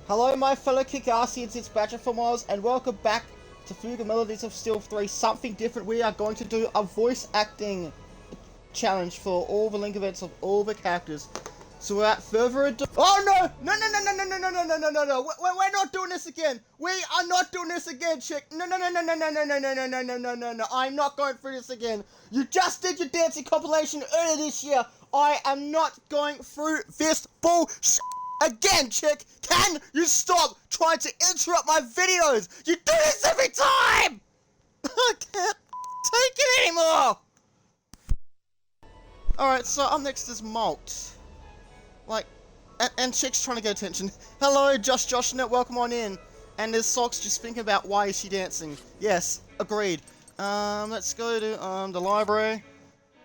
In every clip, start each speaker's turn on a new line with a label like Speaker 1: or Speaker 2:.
Speaker 1: Hello my fellow Kick-Assians, it's Badger from Oz, and welcome back to Fuga Melodies of Steel 3. Something different, we are going to do a voice acting challenge for all the link events of all the characters. So without further ado— Oh no! No, we're not doing this again! We are not doing this again, chick! No, I'm not going through this again! You just did your dancing compilation earlier this year! I am not going through this bullshit again, chick! Can you stop trying to interrupt my videos? You do this every time! I can't take it anymore! Alright, so up next is Malt. Like, and chick's trying to get attention. Hello, Joshnet, welcome on in. And there's Socks just thinking about why is she dancing. Yes, agreed. Let's go to the library.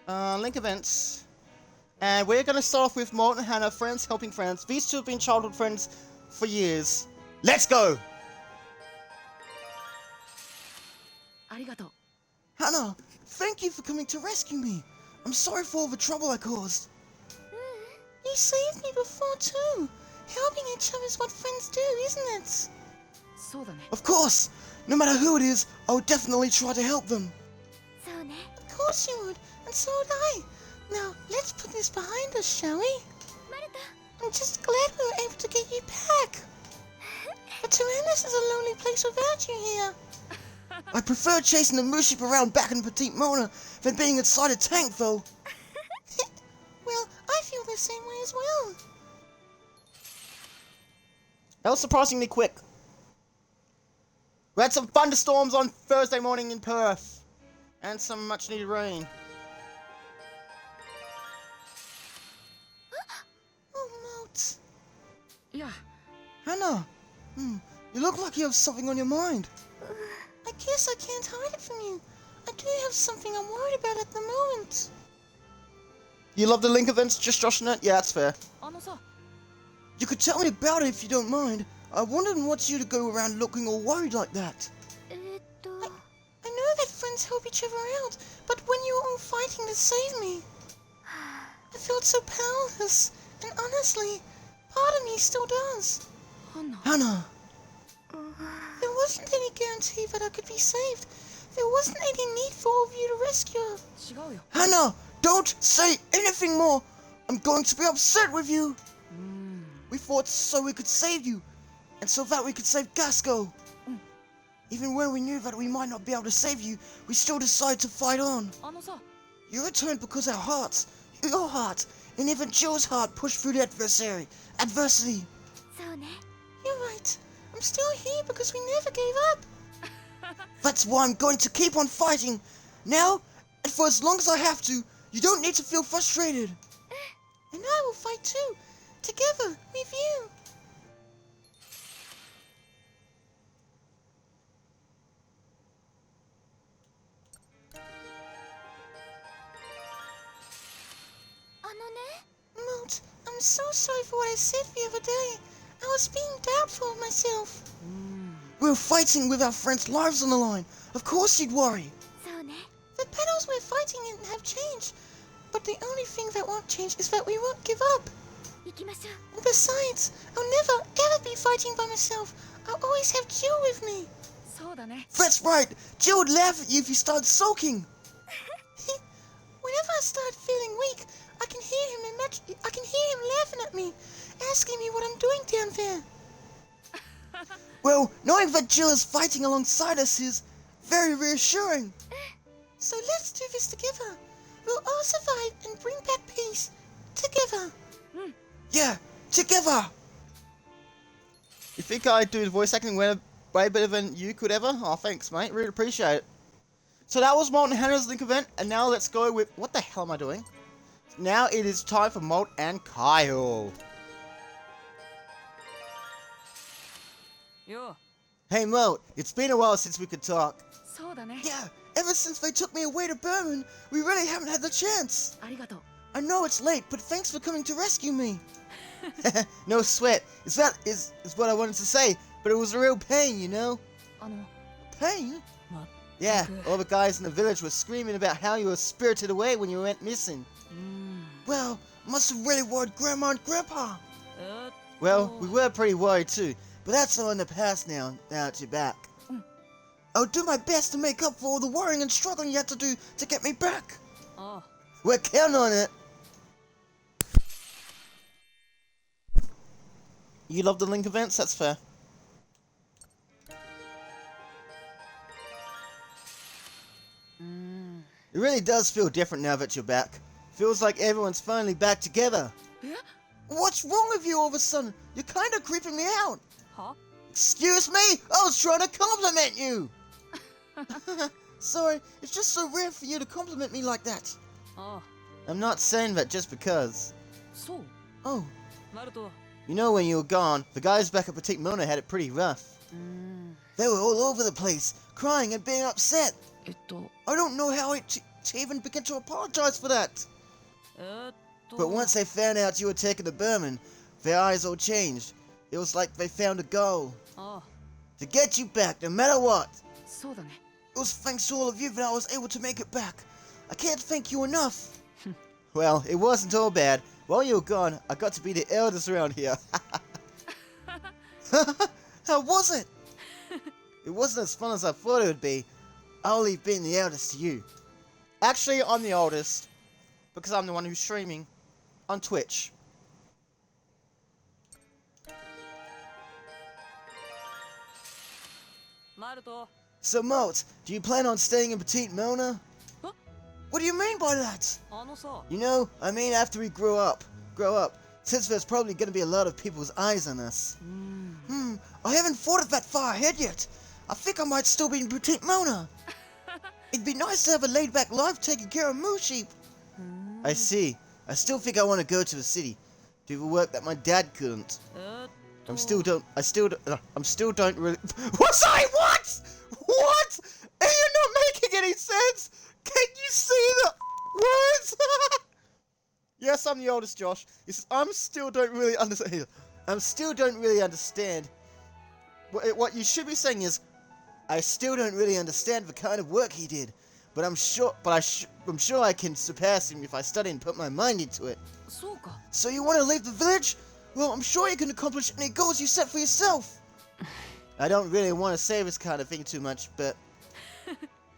Speaker 1: Link events. And we're gonna start off with Malt and Hannah, friends helping friends. These two have been childhood friends for years. Let's go!
Speaker 2: Arigato.
Speaker 1: Hannah, thank you for coming to rescue me. I'm sorry for all the trouble I caused. You saved me before too. Helping each other is what friends do, isn't it? Of course! No matter who it is, I would definitely try to help them. Of course you would, and so would I. Now, let's put this behind us, shall we? I'm just glad we were able to get you back. But Tyrannus is a lonely place without you here. I prefer chasing the Mooship around back in Petite Mona than being inside a tank, though. Well, I feel the same way as well. That was surprisingly quick. We had some thunderstorms on Thursday morning in Perth. And some much needed rain. Oh, Malt.
Speaker 2: Yeah.
Speaker 1: Hannah, you look like you have something on your mind. I guess I can't hide it from you. I do have something I'm worried about at the moment. You love the link events, just Joshnet? Yeah, that's fair. You could tell me about it if you don't mind. I wouldn't want you to go around looking all worried like that. I know that friends help each other out, but when you were all fighting to save me, I felt so powerless, and honestly, part of me still does. Hannah. There wasn't any guarantee that I could be saved. There wasn't any need for all of you to rescue her. Hannah, don't say anything more. I'm going to be upset with you. We fought so we could save you, and so that we could save Gasco. Even when we knew that we might not be able to save you, we still decided to fight on. You returned because our hearts, your heart, and even Joe's heart pushed through the adversity. You're right. I'm still here because we never gave up. That's why I'm going to keep on fighting. Now, and for as long as I have to, you don't need to feel frustrated. And I will fight too, together with you. Malt, I'm so sorry for what I said the other day. I was being doubtful of myself. We were fighting with our friends' lives on the line. Of course you'd worry. The battles we're fighting in have changed. But the only thing that won't change is that we won't give up. And besides, I'll never ever be fighting by myself. I'll always have Jill with me. That's right. Jill would laugh at you if you started sulking. Whenever I start feeling weak, I can hear him laughing at me, asking me what I'm doing down there. Well, knowing that Jill is fighting alongside us is very reassuring. So let's do this together. We'll all survive and bring back peace. Together. Yeah, together. You think I do the voice acting way better than you could ever? Oh, thanks, mate. Really appreciate it. So that was Malt and Hannah's link event, and now let's go with— what the hell am I doing? Now it is time for Malt and Kyle. Hey Malt, it's been a while since we could talk. Yeah, ever since they took me away to Berman, we really haven't had the chance. I know it's late, but thanks for coming to rescue me. No sweat. Is what I wanted to say, but it was a real pain, you know? Pain? Yeah, all the guys in the village were screaming about how you were spirited away when you went missing. Well, must have really worried Grandma and Grandpa. Well, we were pretty worried too, but that's all in the past now that you're back. I'll do my best to make up for all the worrying and struggling you had to do to get me back.
Speaker 2: Oh.
Speaker 1: We're counting on it. You love the Link events? That's fair. It really does feel different now that you're back. Feels like everyone's finally back together.
Speaker 2: Yeah?
Speaker 1: What's wrong with you all of a sudden? You're kind of creeping me out.
Speaker 2: Huh?
Speaker 1: Excuse me? I was trying to compliment you. Sorry, it's just so rare for you to compliment me like that.
Speaker 2: Oh.
Speaker 1: I'm not saying that just because.
Speaker 2: So.
Speaker 1: Oh,
Speaker 2: Naruto.
Speaker 1: you know when you were gone, the guys back at Petite Mona had it pretty rough. They were all over the place, crying and being upset. I don't know how to even begin to apologize for that. But once they found out you were taking the Burman, their eyes all changed. It was like they found a goal.
Speaker 2: Oh.
Speaker 1: To get you back, no matter what.
Speaker 2: そうだね。
Speaker 1: It was thanks to all of you that I was able to make it back. I can't thank you enough. Well, it wasn't all bad. While you were gone, I got to be the eldest around here. How was it? It wasn't as fun as I thought it would be. I'll leave being the eldest to you. Actually, I'm the oldest, because I'm the one who's streaming on Twitch.
Speaker 2: Naruto.
Speaker 1: So, Malt, do you plan on staying in Petite Mona?
Speaker 2: Huh?
Speaker 1: What do you mean by that?
Speaker 2: あのさ。
Speaker 1: You know, I mean after we grow up, since there's probably gonna be a lot of people's eyes on us. I haven't thought of that far ahead yet. I think I might still be in Petite Mona. It'd be nice to have a laid-back life taking care of moo sheep. I see. I still think I want to go to the city, do the work that my dad couldn't. I'm still don't really. What? Sorry, what? What? Are you not making any sense? Can you see the words? Yes, I'm the oldest, Josh. He says, I still don't really understand. What you should be saying is, I still don't really understand the kind of work he did, but I'm sure I can surpass him if I study and put my mind into it.
Speaker 2: そうか。
Speaker 1: So you want to leave the village? Well, I'm sure you can accomplish any goals you set for yourself. I don't really want to say this kind of thing too much, but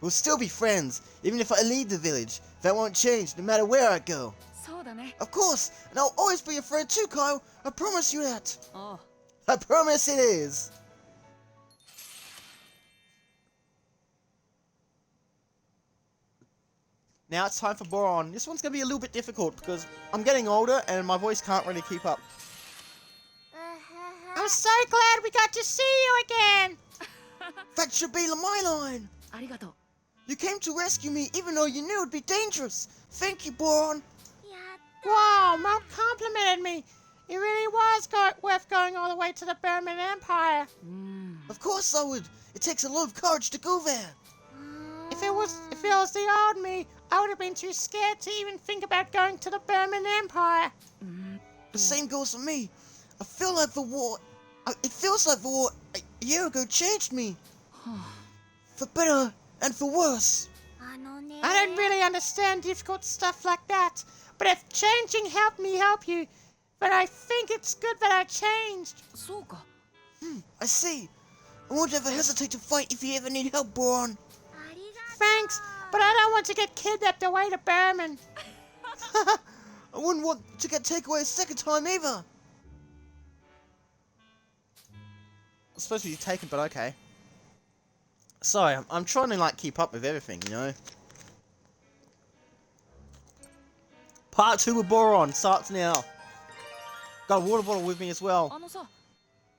Speaker 1: we'll still be friends, even if I leave the village. That won't change, no matter where I go.
Speaker 2: そうだね。
Speaker 1: Of course, and I'll always be your friend too, Kyle. I promise you that.
Speaker 2: ああ。
Speaker 1: I promise it is. Now it's time for Boron. This one's going to be a little bit difficult because I'm getting older and my voice can't really keep up. I'm so glad we got to see you again. That should be my line.
Speaker 2: ありがとう。
Speaker 1: You came to rescue me even though you knew it'd be dangerous. Thank you, Boron.
Speaker 3: やった
Speaker 1: Wow, Malt complimented me. It really was worth going all the way to the Burman Empire. Of course I would. It takes a lot of courage to go there. If it was the old me, I would have been too scared to even think about going to the Burman Empire. The same goes for me. It feels like the war a year ago changed me. For better and for worse.
Speaker 3: あのね
Speaker 1: I don't really understand difficult stuff like that, but if changing helped me help you, then I think it's good that I changed.
Speaker 2: そうか。
Speaker 1: I see. I won't ever hesitate to fight if you ever need help, Boron.
Speaker 3: ありがとう
Speaker 1: Thanks, but I don't want to get kidnapped away to Burman. I wouldn't want to get taken away a second time either. I'm supposed to be taken, but okay. Sorry, I'm trying to like keep up with everything, you know. Part 2 with Boron starts now. Got a water bottle with me as well.
Speaker 2: あのさ。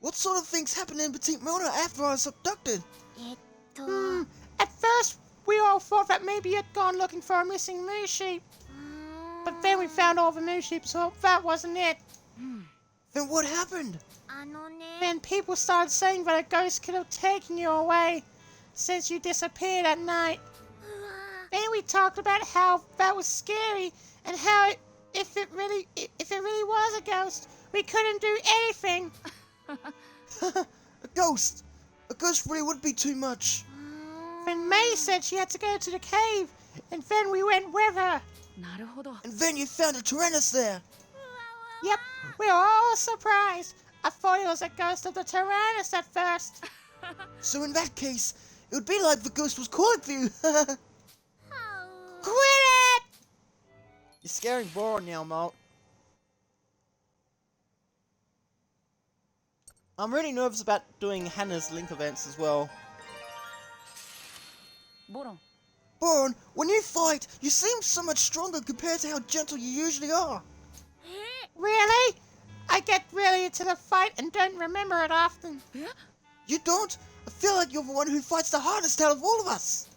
Speaker 1: What sort of things happened in Petite Mona after I was abducted?
Speaker 3: えっと
Speaker 1: At first, we all thought that maybe you'd gone looking for a missing moo sheep. But then we found all the moo sheep, so that wasn't it. Then what happened?
Speaker 3: あのね
Speaker 1: Then people started saying that a ghost could have taken you away since you disappeared at night.
Speaker 3: うわ
Speaker 1: Then we talked about how that was scary and how if it really was a ghost, we couldn't do anything. A ghost really would be too much. Then May said she had to go to the cave, and then we went with her.
Speaker 2: なるほど。
Speaker 1: And then you found a Tyrannus there. Yep, we were all surprised. I thought it was a ghost of the Tyrannus at first. So in that case, it would be like the ghost was calling for you. Quit it! You're scaring Boron now, Malt. I'm really nervous about doing Hannah's Link events as well.
Speaker 2: ボロン
Speaker 1: Boron, when you fight, you seem so much stronger compared to how gentle you usually are. Really? I get really into the fight and don't remember it often. You don't? I feel like you're the one who fights the hardest out of all of us.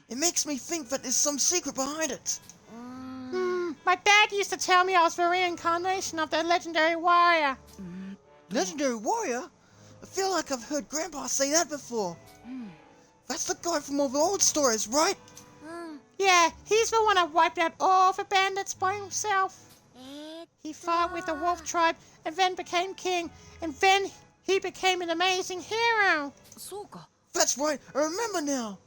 Speaker 1: It makes me think that there's some secret behind it. My dad used to tell me I was the reincarnation of the legendary warrior. Legendary warrior? I feel like I've heard Grandpa say that before. That's the guy from all the old stories, right? Yeah, he's the one that wiped out all the bandits by himself. He fought with the wolf tribe and then became king, and then he became an amazing hero.
Speaker 2: そうか
Speaker 1: That's right, I remember now.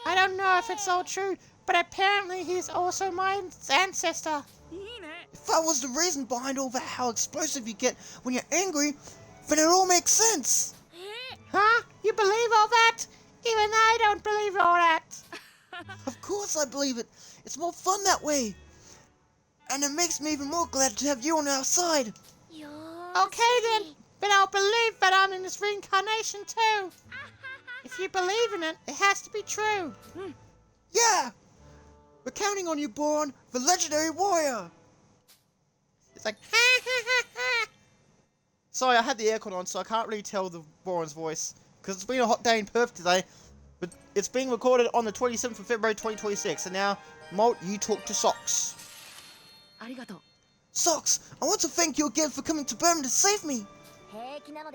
Speaker 1: I don't know if it's all true, but apparently he's also my ancestor.
Speaker 2: いいね
Speaker 1: If that was the reason behind all that, how explosive you get when you're angry, then it all makes sense. Huh? You believe all that? Even I don't believe all that. Of course I believe it. It's more fun that way. And it makes me even more glad to have you on our side. Okay then, but I'll believe that I'm in this reincarnation too. If you believe in it, it has to be true. Yeah! We're counting on you, Boron, the legendary warrior. It's like, ha ha ha ha. Sorry, I had the aircon on, so I can't really tell the Boron's voice. Because it's been a hot day in Perth today. But it's being recorded on the 27th of February 2026. And now, Malt, you talk to Socks.
Speaker 2: ありがとう
Speaker 1: Socks, I want to thank you again for coming to Birmingham to save me.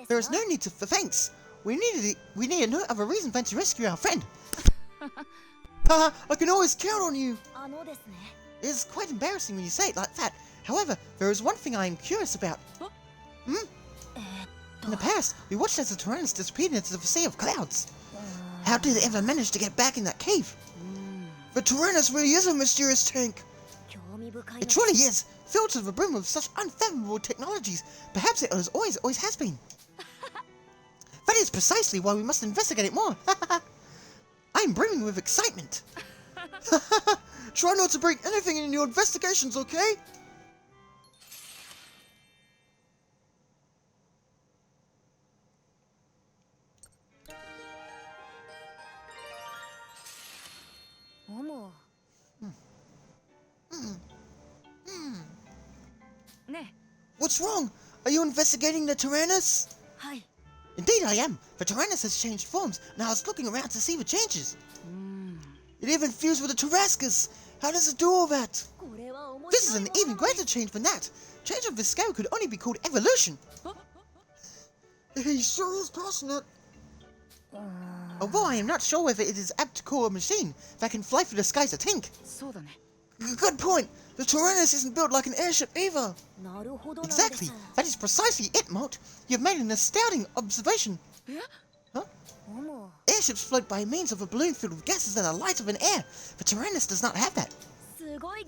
Speaker 1: There is no need for thanks. We needed no other reason than to rescue our friend. Haha, I can always count on you. It is quite embarrassing when you say it like that. However, there is one thing I am curious about. In the past, we watched as the Tyrannus disappeared into the sea of clouds. How did they ever manage to get back in that cave? The Tyrannus really is a mysterious tank. It truly is, filled to the brim with such unfathomable technologies. Perhaps it always has been. That is precisely why we must investigate it more. I'm brimming with excitement. Try not to bring anything in your investigations, okay? What's wrong? Are you investigating the Tyrannus?
Speaker 2: はい
Speaker 1: Indeed I am. The Tyrannus has changed forms, and I was looking around to see the changes. It even fused with the Tarascus. How does it do all that? This is an even greater change than that. Change of this scale could only be called evolution. He sure is passionate. Although I am not sure whether it is apt to call a machine that can fly through the skies a tank.
Speaker 2: そうだね
Speaker 1: Good point. The Tyrannus isn't built like an airship either. Exactly. That is precisely it, Malt. You've made an astounding observation. Huh? Airships float by means of a balloon filled with gases that are lighter than air. The Tyrannus does not have that.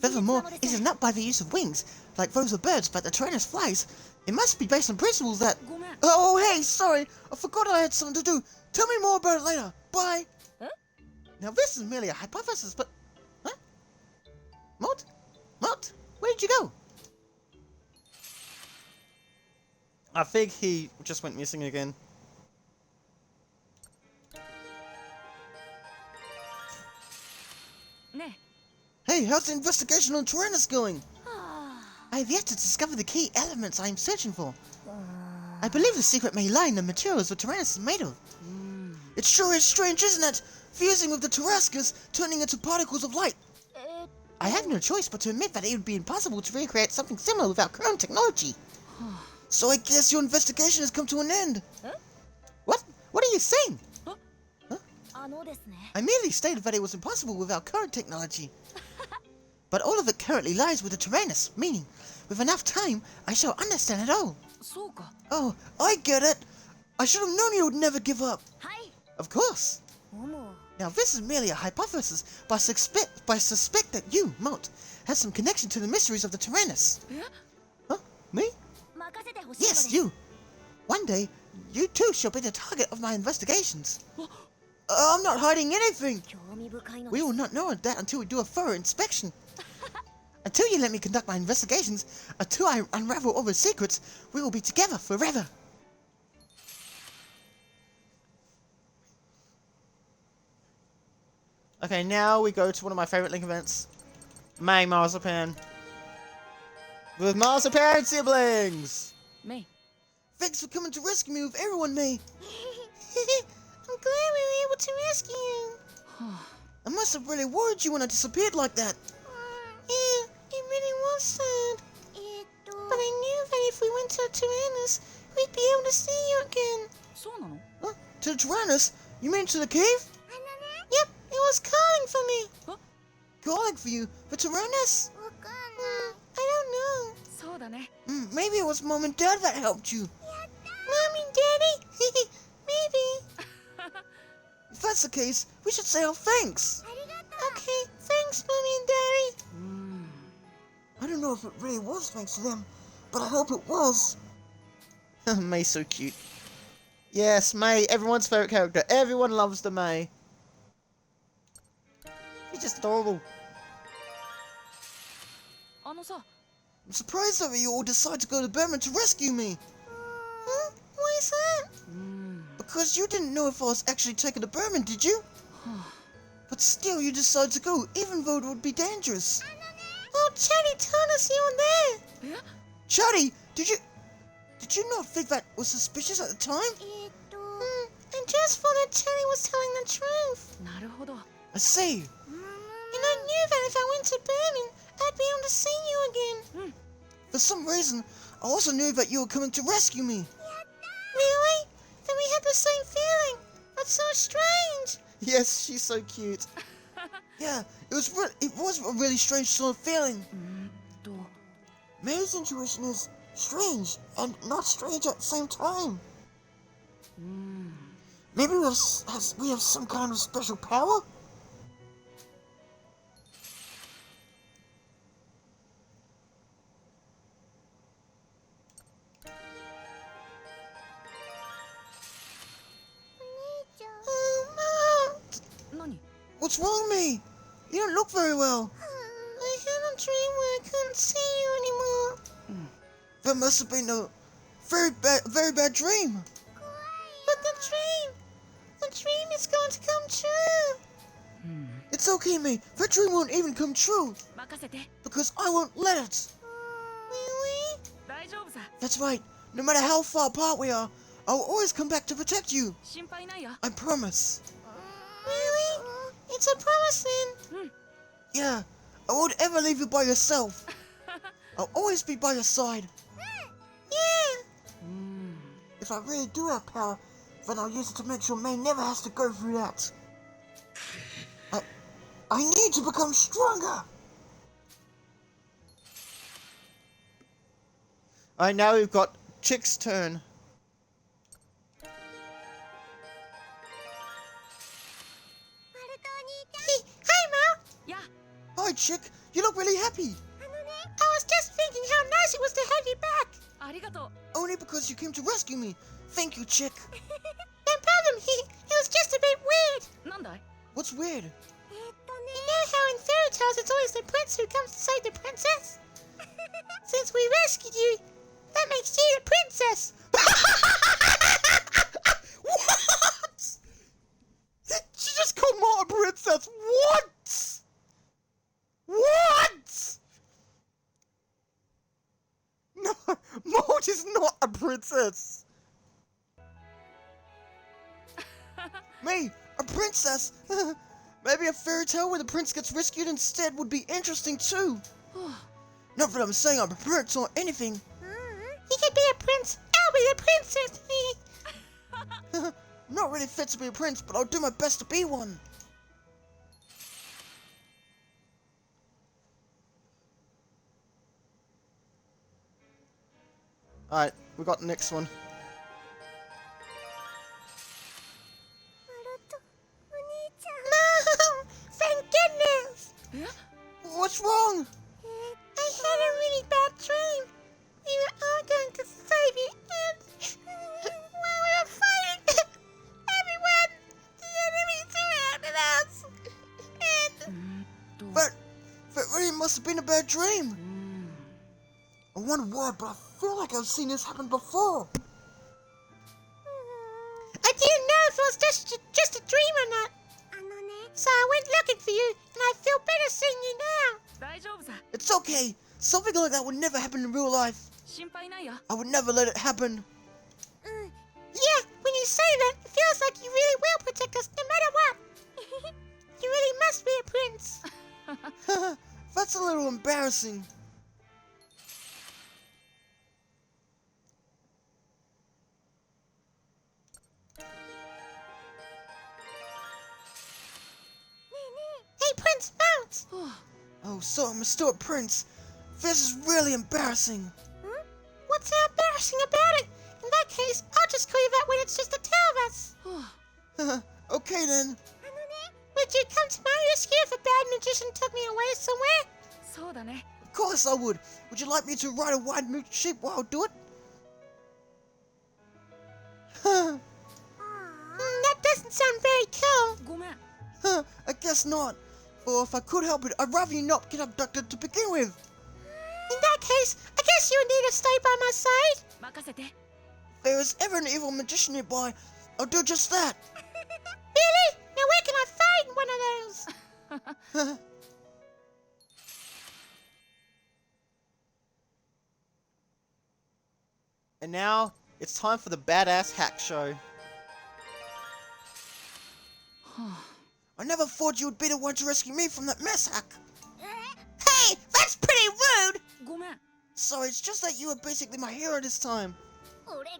Speaker 1: Furthermore, it is not by the use of wings, like those of birds, but the Tyrannus flies. It must be based on principles that...
Speaker 2: ごめん
Speaker 1: Oh, hey, sorry. I forgot I had something to do. Tell me more about it later. Bye. Now, this is merely a hypothesis, but... Huh? Malt? Malt? Where did you go? I think he just went missing again.
Speaker 2: ね
Speaker 1: Hey, how's the investigation on Tyrannus going? I have yet to discover the key elements I am searching for. I believe the secret may lie in the materials the Tyrannus is made of. It sure is strange, isn't it? Fusing with the Tarascus, turning into particles of light. I have no choice but to admit that it would be impossible to recreate something similar with our current technology. So I guess your investigation has come to an end. What? What are you saying? I merely stated that it was impossible with our current technology. But all of it currently lies with the Tyrannus, meaning, with enough time, I shall understand it all.
Speaker 2: そうか
Speaker 1: Oh, I get it. I should have known you would never give up. Of course. Now this is merely a hypothesis, but I suspect that you, Malt, have some connection to the mysteries of the Tyrannus. Huh? Me?
Speaker 3: 任せてほしいのです。
Speaker 1: Yes, you. One day, you too shall be the target of my investigations. I'm not hiding anything.
Speaker 3: 興味深いの
Speaker 1: We
Speaker 3: です。
Speaker 1: will not know that until we do a thorough inspection. Until you let me conduct my investigations, until I unravel all the secrets, we will be together forever. Okay, now we go to one of my favorite Link events. May Marzipan. With Marzipan siblings!
Speaker 2: メイ
Speaker 1: Thanks for coming to rescue me with everyone, May. I'm glad we were able to rescue you. I must have really worried you when I disappeared like that. Yeah, it really was sad. But I knew that if we went to Tyrannus, we'd be able to see you again.
Speaker 2: そうなの
Speaker 1: Huh? To Tyrannus? You mean to the cave? Yep, it was calling for me.
Speaker 2: Huh?
Speaker 1: Calling for you? For Tyrannus? I don't know.
Speaker 2: そうだね
Speaker 1: Maybe it was Mom and Dad that helped you. Mom and Daddy? Maybe. If that's the case, we should say our thanks. Okay, thanks, Mommy and Daddy.
Speaker 2: うーん
Speaker 1: I don't know if it really was thanks to them, but I hope it was. May's so cute. Yes, May, everyone's favourite character. Everyone loves the May. She's just adorable.
Speaker 2: あのさ
Speaker 1: I'm surprised that you all decided to go to Berman to rescue me. Huh? Why is that?
Speaker 2: うーん
Speaker 1: Because you didn't know if I was actually taking to Berman, did you? But still, you decided to go, even though it would be dangerous. Oh, Chatty told us you were there.
Speaker 2: え
Speaker 1: Chatty, did you not think that was suspicious at the time? I just thought that Chatty was telling the truth.
Speaker 2: なるほど
Speaker 1: I see. And I knew that if I went to Berman, I'd be able to see you again. For some reason, I also knew that you were coming to rescue me. Really? Then we had the same feeling. That's so strange. Yes, she's so cute. Yeah, it was a really strange sort of feeling.
Speaker 2: うーんと
Speaker 1: May's intuition is strange and not strange at the same time.
Speaker 2: うーん
Speaker 1: Maybe we have some kind of special power? Oh, Mom!
Speaker 2: 何
Speaker 1: What's wrong, me? You don't look very well. I had a dream where I couldn't see you anymore. That must have been a very bad dream. But the dream is going to come true.
Speaker 2: うん
Speaker 1: It's okay, mate. That dream won't even come true
Speaker 2: 任せて
Speaker 1: because I won't let it. Really?
Speaker 2: 大丈夫さ
Speaker 1: That's right. No matter how far apart we are, I'll always come back to protect you.
Speaker 2: 心配ないよ
Speaker 1: I promise. Really? It's a promise then?
Speaker 2: うん
Speaker 1: Yeah. I won't ever leave you by yourself. I'll always be by your side. Yeah.
Speaker 2: うーん
Speaker 1: If I really do have power, then I'll use it to make sure May never has to go through that. I need to become stronger. Alright, now we've got Chick's turn. Hi, Mel.
Speaker 2: や
Speaker 1: Hi, Chick. You look really happy. I was just thinking how nice it was to have you back.
Speaker 2: ありがとう
Speaker 1: Only because you came to rescue me. Thank you, Chick.
Speaker 3: No problem. It was just a bit weird.
Speaker 2: なんだい
Speaker 1: What's weird?
Speaker 3: You know how in fairy tales it's always the prince who comes to save the princess? Since we rescued you, that makes you the princess.
Speaker 1: What? She just called Malt a princess. What? What? No, Malt is not a princess. Me, a princess. Maybe a fairy tale where the prince gets rescued instead would be interesting too. Not that I'm saying I'm a prince or anything.
Speaker 3: He could be a prince. I'll be the princess.
Speaker 1: I'm not really fit to be a prince, but I'll do my best to be one. Alright, we got the next one.
Speaker 3: Mom! Thank goodness!
Speaker 2: え
Speaker 1: What's wrong?
Speaker 3: I had a really bad dream. We were all going to
Speaker 1: must have been a bad dream. I wonder why, but I feel like I've seen this happen before.
Speaker 3: I didn't know if it was just a dream or not. So I went looking for you, and I feel better seeing you now.
Speaker 2: 大丈夫さ
Speaker 1: It's okay. Something like that would never happen in real life.
Speaker 2: 心配ないよ
Speaker 1: I would never let it happen.
Speaker 3: Yeah, when you say that, it feels like you really will protect us no matter what. You really must be a prince.
Speaker 1: That's a little embarrassing.
Speaker 3: Hey, Prince Malt.
Speaker 1: Oh, so I'm still a prince. This is really embarrassing.
Speaker 3: What's so embarrassing about it? In that case, I'll just call you that when it's just the two of us.
Speaker 1: Okay then.
Speaker 3: Would you come to my rescue if a bad magician took me away somewhere?
Speaker 2: そうだね
Speaker 1: Of course I would. Would you like me to ride a white moot sheep while I do it?
Speaker 3: That doesn't sound very cool.
Speaker 2: ごめん
Speaker 1: I guess not. Or if I could help it, I'd rather you not get abducted to begin with.
Speaker 3: In that case, I guess you would need to stay by my side.
Speaker 2: 任せて
Speaker 1: If there is ever an evil magician nearby, I'll do just that.
Speaker 3: Really? Now where can I find one of those?
Speaker 1: And now, it's time for the badass hack show. I never thought you would be the one to rescue me from that mess hack.
Speaker 3: Hey, that's pretty rude.
Speaker 2: ごめん
Speaker 1: Sorry, it's just that you were basically my hero this time.
Speaker 3: Really?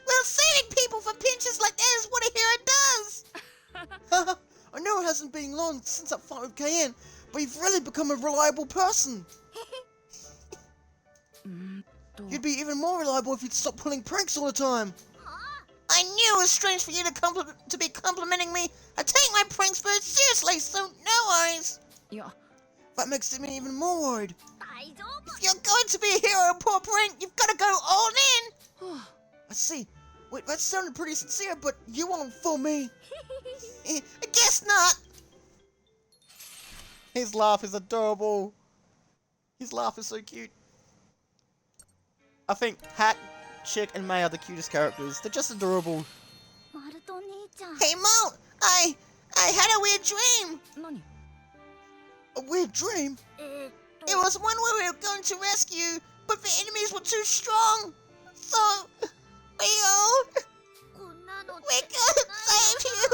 Speaker 3: Well, saving people from pinches like that is what a hero does.
Speaker 1: I know it hasn't been long since that fight with Cayenne, but you've really become a reliable person. You'd be even more reliable if you'd stop pulling pranks all the time.
Speaker 3: I knew it was strange for you to be complimenting me. I take my pranks very seriously, so no worries.
Speaker 2: いや
Speaker 1: That makes me even more worried.
Speaker 3: If you're going to be a hero, poor prank, you've got to go all in.
Speaker 1: I see. Wait, that sounded pretty sincere, but you won't fool me.
Speaker 3: I guess not.
Speaker 1: His laugh is adorable. His laugh is so cute. I think Hack, Chick, and May are the cutest characters. They're just adorable.
Speaker 3: Hey, Malt, I had a weird dream.
Speaker 2: 何
Speaker 1: A weird dream?
Speaker 3: It was one where we were going to rescue you, but the enemies were too strong. So, we couldn't save you.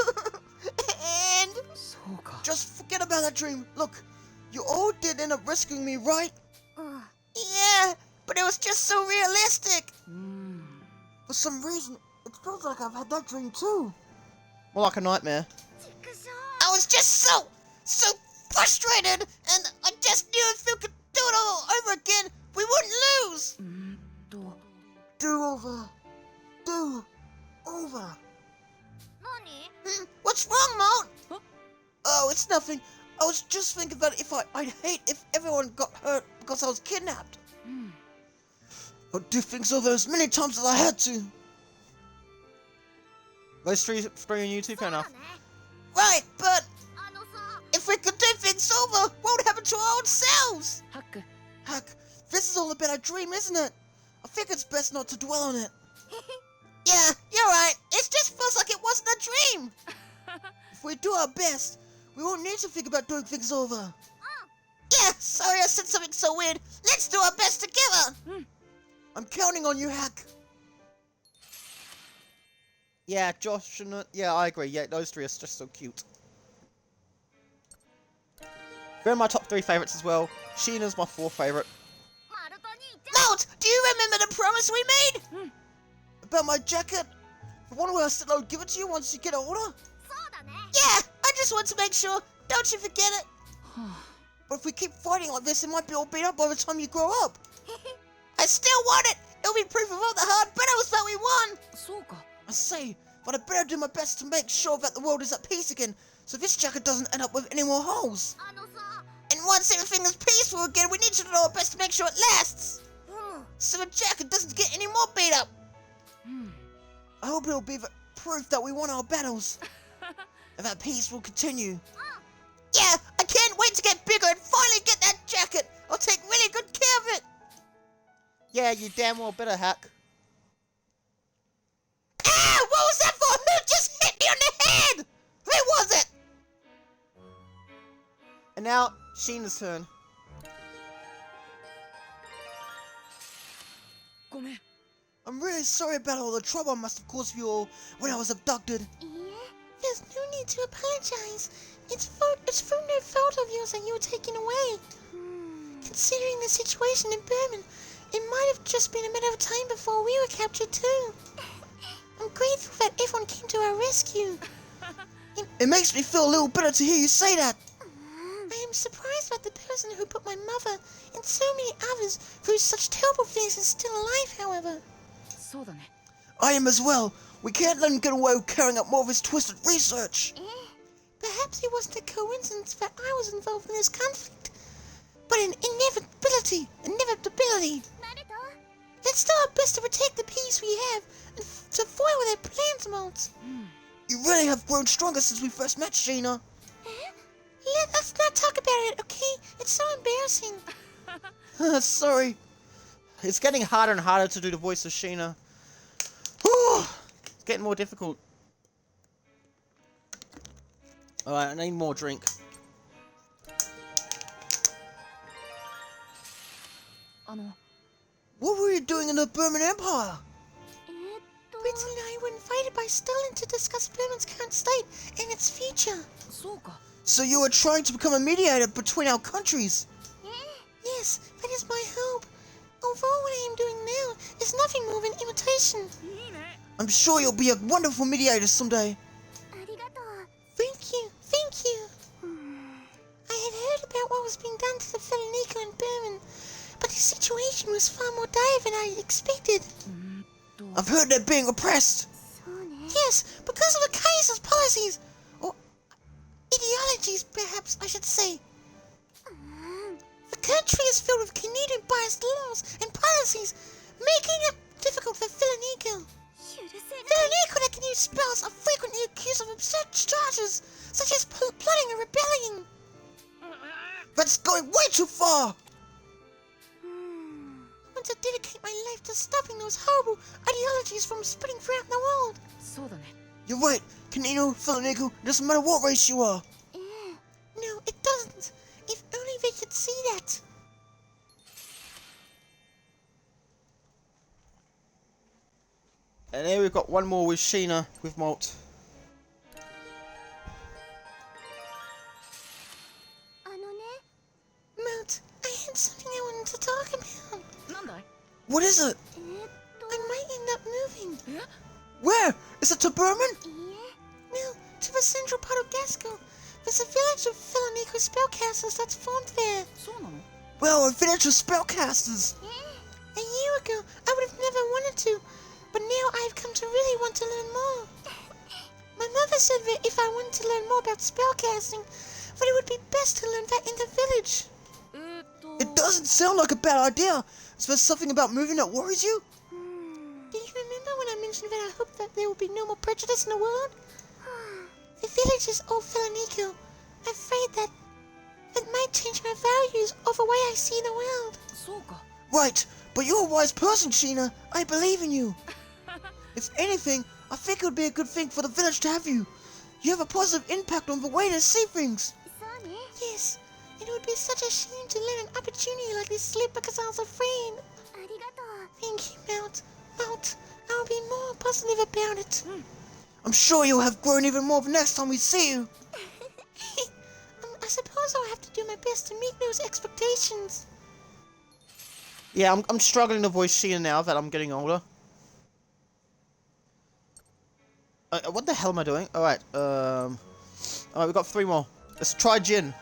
Speaker 3: And
Speaker 2: そうか
Speaker 1: Just forget about that dream. Look, you all did end up rescuing me, right?
Speaker 3: yeah, but it was just so realistic.
Speaker 1: For some reason, it feels like I've had that dream too. More like a nightmare.
Speaker 3: I was just so frustrated, and I just knew if you could do it all over again, we wouldn't lose.
Speaker 2: と
Speaker 1: Do over. Do over.
Speaker 3: What's wrong, Malt?
Speaker 1: Oh, it's nothing. I was just thinking about I'd hate if everyone got hurt because I was kidnapped. I'd do things over as many times as I had to. Those three on YouTube, fair enough.
Speaker 3: Right, but if we could do things over, what would happen to our old selves?
Speaker 2: ハック
Speaker 1: Heck, this is all about a dream, isn't it? I think it's best not to dwell on it.
Speaker 3: Yeah, you're right. It just feels like it wasn't a dream.
Speaker 1: If we do our best, we won't need to think about doing things over.
Speaker 3: Yeah, sorry I said something so weird. Let's do our best together.
Speaker 1: I'm counting on you, Hack. Yeah, Josh and... yeah, I agree. Yeah, those three are just so cute. They're my top 3 favourites as well. Sheena's my 4th favourite.
Speaker 3: Malt, do you remember the promise we made?
Speaker 1: About my jacket? The one where I said I would give it to you once you get older?
Speaker 3: Yeah, I just want to make sure. Don't you forget it.
Speaker 1: But if we keep fighting like this, it might be all beat up by the time you grow up.
Speaker 3: I still want it. It'll be proof of all the hard battles that we won.
Speaker 2: そうか
Speaker 1: I say, but I better do my best to make sure that the world is at peace again, so this jacket doesn't end up with any more holes.
Speaker 3: And once everything is peaceful again, we need to do our best to make sure it lasts. So the jacket doesn't get any more beat up.
Speaker 1: I hope it'll be the proof that we won our battles, and that peace will continue.
Speaker 3: Yeah, I can't wait
Speaker 1: wait to get bigger and finally get that jacket. I'll take really good care of it. Yeah, you damn well better, Hack. Ah! What was that for? Who just hit me on the head? Who was it? And now, Sheena's turn.
Speaker 2: ごめん。
Speaker 1: I'm really sorry about all the trouble I must have caused you all when I was abducted.
Speaker 3: There's no need to apologize. It's through no fault of yours that you were taken away. Considering the situation in Berman, it might have just been a matter of time before we were captured too. I'm grateful that everyone came to our rescue.
Speaker 1: It makes me feel a little better to hear you say that.
Speaker 3: I am surprised that the person who put my mother and so many others through such terrible things is still alive, however.
Speaker 2: そうだね。
Speaker 1: I am as well. We can't let him get away with carrying out more of his twisted research.
Speaker 3: Perhaps it wasn't a coincidence that I was involved in this conflict, but an inevitability. Let's do our best to protect the peace we have and to foil their plans, Malt.
Speaker 1: You really have grown stronger since we first met, Sheena.
Speaker 3: Let's not talk about it, okay? It's so embarrassing.
Speaker 1: Sorry. It's getting harder and harder to do the voice of Sheena. Whew. It's getting more difficult. Alright, I need more drink. What were you doing in the Burman Empire?
Speaker 3: Brits and I were invited by Stalin to discuss Berman's current state and its future.
Speaker 2: そうか。
Speaker 1: So you were trying to become a mediator between our countries?
Speaker 3: Yes, that is my hope. Although what I am doing now is nothing more than imitation.
Speaker 2: いいね。
Speaker 1: I'm sure you'll be a wonderful mediator someday.
Speaker 3: Thank you. I had heard about what was being done to the Felonico in Berman, but the situation was far more dire than I expected.
Speaker 1: I've heard they're being oppressed.
Speaker 3: Yes, because of the Kaiser's policies, or ideologies, perhaps I should say. The country is filled with Canadian-biased laws and policies, making it difficult for Felonico. Felonico that can use spells are frequently accused of absurd charges, such as plotting a rebellion.
Speaker 1: That's going way too far.
Speaker 3: I want to dedicate my life to stopping those horrible ideologies from spreading throughout the world.
Speaker 2: そうだね。
Speaker 1: You're right. Canino, Felonico, doesn't matter what race you are.
Speaker 3: No, it doesn't. If only they could see that.
Speaker 1: And here we've got one more with Sheena with Malt.
Speaker 3: Malt, I had something I wanted to talk about.
Speaker 2: なんだい？
Speaker 1: What is it?
Speaker 3: I might end up moving.
Speaker 2: え？
Speaker 1: Where? Is it to Berman?
Speaker 3: No, to the central part of Gasco. There's a village of Felonico spellcasters that's formed there.
Speaker 2: そうなの？
Speaker 1: Well, a village of spellcasters.
Speaker 3: A year ago, I would have never wanted to, but now I've come to really want to learn more. My mother said that if I wanted to learn more about spellcasting, that it would be best to learn that in the village.
Speaker 1: It doesn't sound like a bad idea. Is there something about moving that worries you?
Speaker 3: Do you remember when I mentioned that I hope that there will be no more prejudice in the world? The village is old Felonico. I'm afraid that it might change my values of the way I see the world.
Speaker 2: そうか。
Speaker 1: Right, but you're a wise person, Sheena. I believe in you. If anything, I think it would be a good thing for the village to have you. You have a positive impact on the way they see things.
Speaker 3: Yes, it would be such a shame to let an opportunity like this slip because I was afraid. Thank you, Malt. Malt, I'll be more positive about it.
Speaker 1: I'm sure you'll have grown even more the next time we see you.
Speaker 3: I suppose I'll have to do my best to meet those expectations.
Speaker 1: Yeah, I'm struggling to voice Sheena now that I'm getting older. What the hell am I doing? Alright, we've got 3 more. Let's try Jin.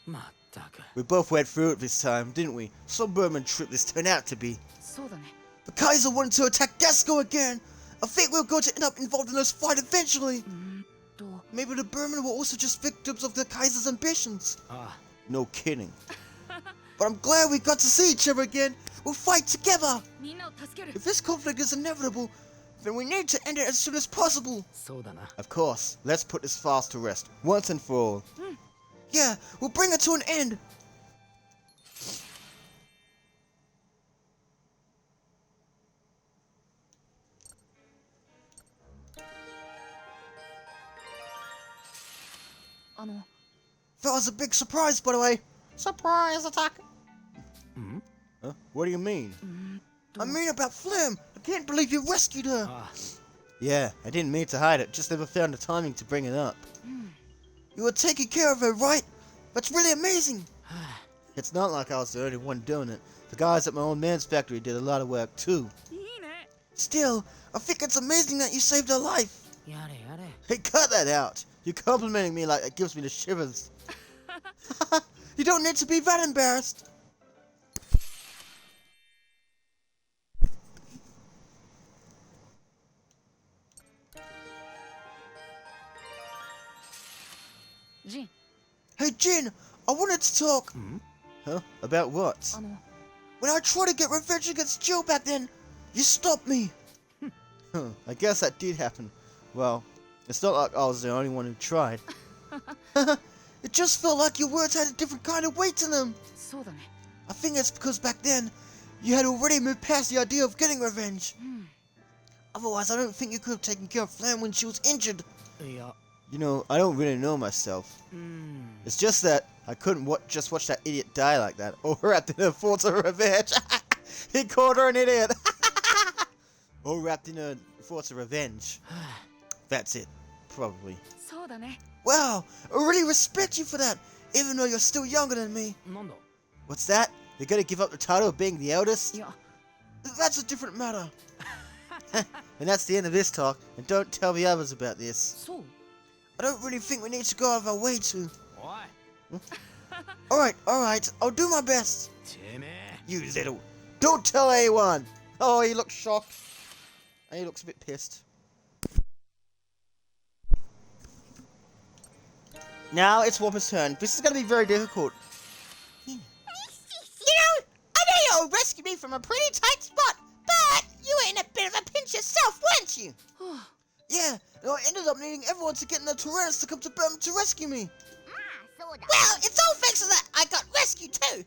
Speaker 2: まったく。
Speaker 1: We both went through it this time, didn't we? Some Berman trip this turned out to be.
Speaker 2: そうだね。
Speaker 1: The Kaiser wanted to attack Gasco again. I think we're going to end up involved in this fight eventually. Maybe the Berman were also just victims of the Kaiser's ambitions. No kidding. But I'm glad we got to see each other again. We'll fight together.
Speaker 2: みんなを助ける。
Speaker 1: If this conflict is inevitable, then we need to end it as soon as possible.
Speaker 2: そうだな。
Speaker 1: Of course, let's put this fast to rest, once and for all. Yeah, we'll bring it to an end. That was a big surprise, by the way.
Speaker 3: Surprise attack.
Speaker 1: Huh? What do you mean? I mean about Flim. I can't believe you rescued her.
Speaker 2: Ah,
Speaker 1: Yeah, I didn't mean to hide it, just never found the timing to bring it up. You were taking care of her, right? That's really amazing. It's not like I was the only one doing it. The guys at my old man's factory did a lot of work too.
Speaker 2: いいね。
Speaker 1: Still, I think it's amazing that you saved her life.
Speaker 2: やれやれ。
Speaker 1: Hey, cut that out. You're complimenting me like it gives me the shivers. You don't need to be that embarrassed.
Speaker 2: Jin,
Speaker 1: Hey, Jin, I wanted to talk. Huh? About what?
Speaker 2: あの、
Speaker 1: When I tried to get revenge against Joe back then, you stopped me. Huh, I guess that did happen. Well, it's not like I was the only one who tried. It just felt like your words had a different kind of weight to them.
Speaker 2: そうだね。
Speaker 1: I think it's because back then, you had already moved past the idea of getting revenge. Otherwise, I don't think you could have taken care of Flam when she was injured.
Speaker 2: いや、
Speaker 1: You know, I don't really know myself. It's just that I couldn't just watch that idiot die like that, or wrapped in a thoughts of revenge. He called her an idiot. Or wrapped in a thoughts of revenge. That's it, probably.
Speaker 2: そうだね。
Speaker 1: Wow, I really respect you for that, even though you're still younger than me.
Speaker 2: なんだ。
Speaker 1: What's that? You're gonna give up the title of being the eldest?
Speaker 2: いや、
Speaker 1: That's a different matter. And that's the end of this talk, and don't tell the others about this.
Speaker 2: そう。
Speaker 1: I don't really think we need to go out of our way to.
Speaker 2: おい。
Speaker 1: Alright, I'll do my best.
Speaker 2: てめえ。
Speaker 1: You little. Don't tell anyone! Oh, he looks shocked. And he looks a bit pissed. Now it's Whopper's turn. This is gonna be very difficult.
Speaker 3: You know, I know you'll rescue me from a pretty tight spot, but you were in a bit of a pinch yourself, weren't you?
Speaker 1: Yeah, and I ended up needing everyone to get in the Tyrannus to come to Birmingham to rescue me.
Speaker 3: Well, it's all thanks to that I got rescued too.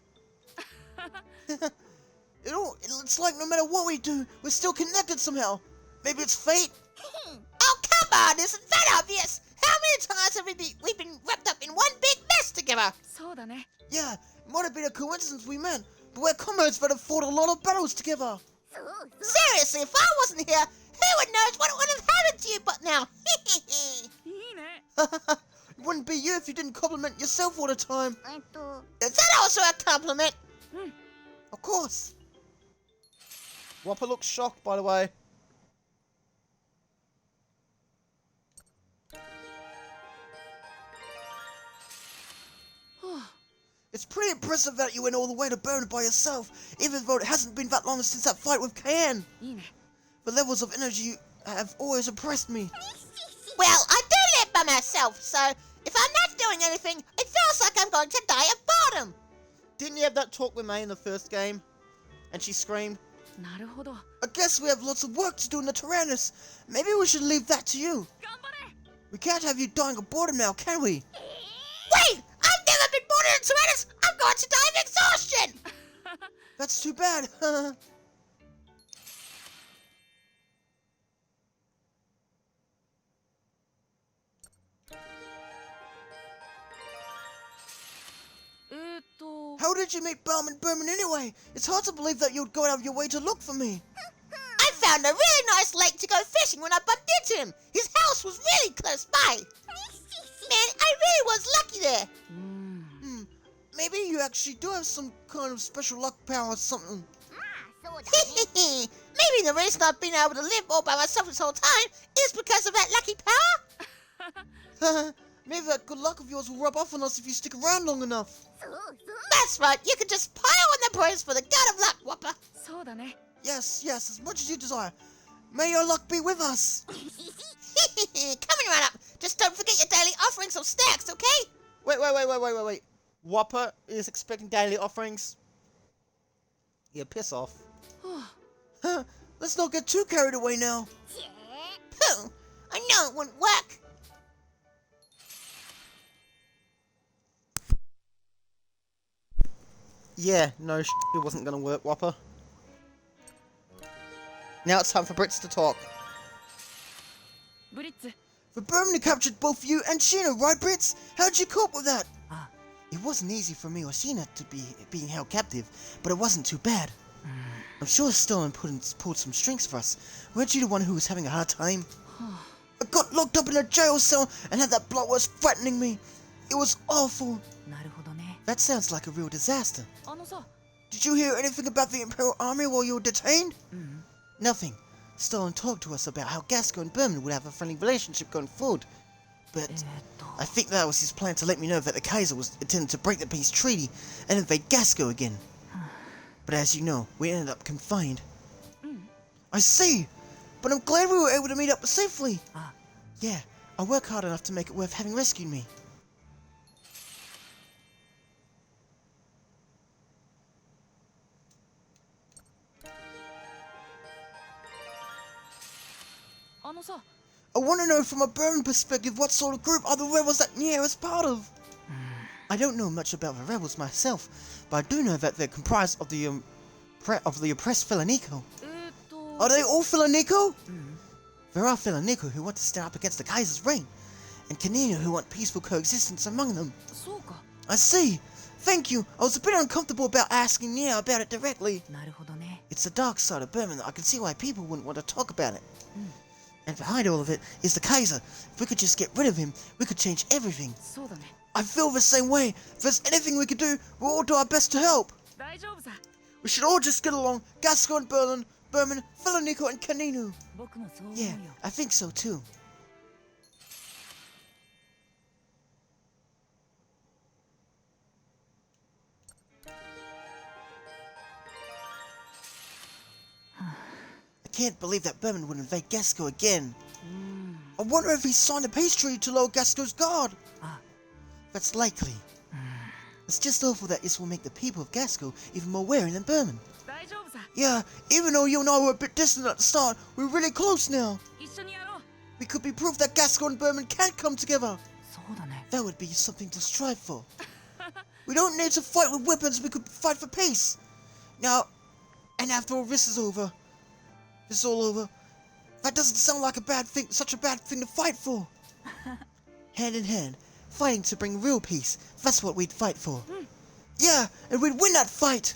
Speaker 1: It's like no matter what we do, we're still connected somehow. Maybe it's fate?
Speaker 3: Oh, come on, isn't that obvious? How many times have we been wrapped up in one big mess together?
Speaker 2: そうだね。
Speaker 1: Yeah, it might have been a coincidence we met, but we're comrades that have fought a lot of battles together.
Speaker 3: Seriously, if I wasn't here, who knows what would have happened to you but now?
Speaker 2: いいね。
Speaker 1: It wouldn't be you if you didn't compliment yourself all the time.
Speaker 3: Is that also a compliment?
Speaker 1: Of course. Whopper looks shocked, by the way. It's pretty impressive that you went all the way to Burn by yourself, even though it hasn't been that long since that fight with Cayenne.
Speaker 2: いいね。
Speaker 1: The levels of energy you have always impressed me.
Speaker 3: Well, I do live by myself, so if I'm not doing anything, it feels like I'm going to die of boredom.
Speaker 1: Didn't you have that talk with May in the first game? And she screamed,
Speaker 2: なるほど。
Speaker 1: I guess we have lots of work to do in the Tyrannus. Maybe we should leave that to you.
Speaker 2: 頑張れ。
Speaker 1: We can't have you dying of boredom now, can we?
Speaker 3: Wait! I've never been born in a Tyrannus! I'm going to die of exhaustion!
Speaker 1: That's too bad. How did you meet Barman Berman anyway? It's hard to believe that you'd go out of your way to look for me.
Speaker 3: I found a really nice lake to go fishing when I bumped into him. His house was really close by. Man, I really was lucky there.
Speaker 1: Maybe you actually do have some kind of special luck power or something.
Speaker 3: Maybe the reason I've been able to live all by myself this whole time is because of that lucky power.
Speaker 1: Maybe that good luck of yours will rub off on us if you stick around long enough.
Speaker 3: That's right, you can just pile on the praise for the god of luck, Whopper.
Speaker 2: そうだね。
Speaker 1: Yes, as much as you desire. May your luck be with us.
Speaker 3: Coming right up. Just don't forget your daily offerings of snacks, okay?
Speaker 1: Wait. Whopper is expecting daily offerings. Yeah, piss off. Let's not get too carried away now.
Speaker 3: I know it wouldn't work.
Speaker 1: Yeah, no it wasn't gonna work, Whopper. Now it's time for Brits to talk.
Speaker 2: ブリッツ
Speaker 1: The Berman captured both you and Sheena, right, Brits? How'd you cope with that?
Speaker 2: Ah.
Speaker 1: It wasn't easy for me or Sheena to be being held captive, but it wasn't too bad. I'm sure Stolen pulled some strings for us. Weren't you the one who was having a hard time? I got locked up in a jail cell and had that bloodlust threatening me. It was awful.
Speaker 2: なるほどね
Speaker 1: That sounds like a real disaster.
Speaker 2: あのさ
Speaker 1: Did you hear anything about the Imperial Army while you were detained? Nothing. Stolen talked to us about how Gasco and Berman would have a friendly relationship going forward. But I think that was his plan to let me know that the Kaiser was intending to break the peace treaty and invade Gasco again. But as you know, we ended up confined. I see! But I'm glad we were able to meet up safely! Yeah, I work hard enough to make it worth having rescued me. I want to know from a Berman perspective what sort of group are the rebels that Nier is part of. I don't know much about the rebels myself, but I do know that they're comprised of the oppressed Filanico. Are they all Filanico? There are Filanico who want to stand up against the Kaiser's reign, and Canino who want peaceful coexistence among them.
Speaker 2: そうか
Speaker 1: I see. Thank you. I was a bit uncomfortable about asking Nier about it directly.
Speaker 2: なるほどね
Speaker 1: It's the dark side of Berman that I can see why people wouldn't want to talk about it. And behind all of it is the Kaiser. If we could just get rid of him, we could change everything.
Speaker 2: そうだね
Speaker 1: I feel the same way. If there's anything we could do, we'll all do our best to help.
Speaker 2: 大丈夫さ
Speaker 1: We should all just get along. Gasco and Berman, Filanico and Canino.
Speaker 2: 僕もそう思う
Speaker 1: Yeah,
Speaker 2: よ
Speaker 1: I think so too. I can't believe that Berman would invade Gasco again. I wonder if he signed a peace treaty to lower Gasco's guard. That's likely. It's just awful that this will make the people of Gasco even more wary than Berman.
Speaker 2: 大丈夫さ
Speaker 1: Yeah, even though you and I were a bit distant at the start, we're really close now.
Speaker 2: 一緒にやろう
Speaker 1: We could be proof that Gasco and Berman can't come together.
Speaker 2: そうだね
Speaker 1: That would be something to strive for. We don't need to fight with weapons, we could fight for peace. Now, and after all this is all over, that doesn't sound like such a bad thing to fight for. Hand in hand, fighting to bring real peace, that's what we'd fight for. Yeah, and we'd win that fight.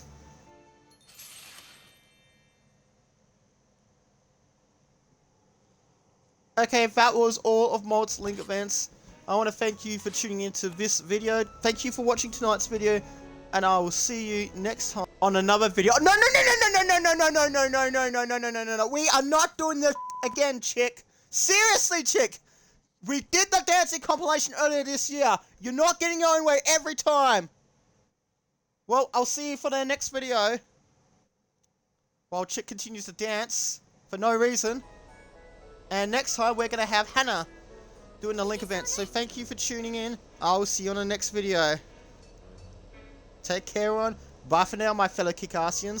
Speaker 1: Okay, that was all of Malt's link events. I want to thank you for tuning into this video. Thank you for watching tonight's video, and I will see you next time on another video. No, no. We are not doing this again, chick. Seriously, chick. We did the dancing compilation earlier this year. You're not getting your own way every time. Well, I'll see you for the next video. While chick continues to dance for no reason. And next time we're going to have Hannah doing the link event. So thank you for tuning in. I will see you on the next video. Take care, everyone. Bye for now, my fellow Kickassians.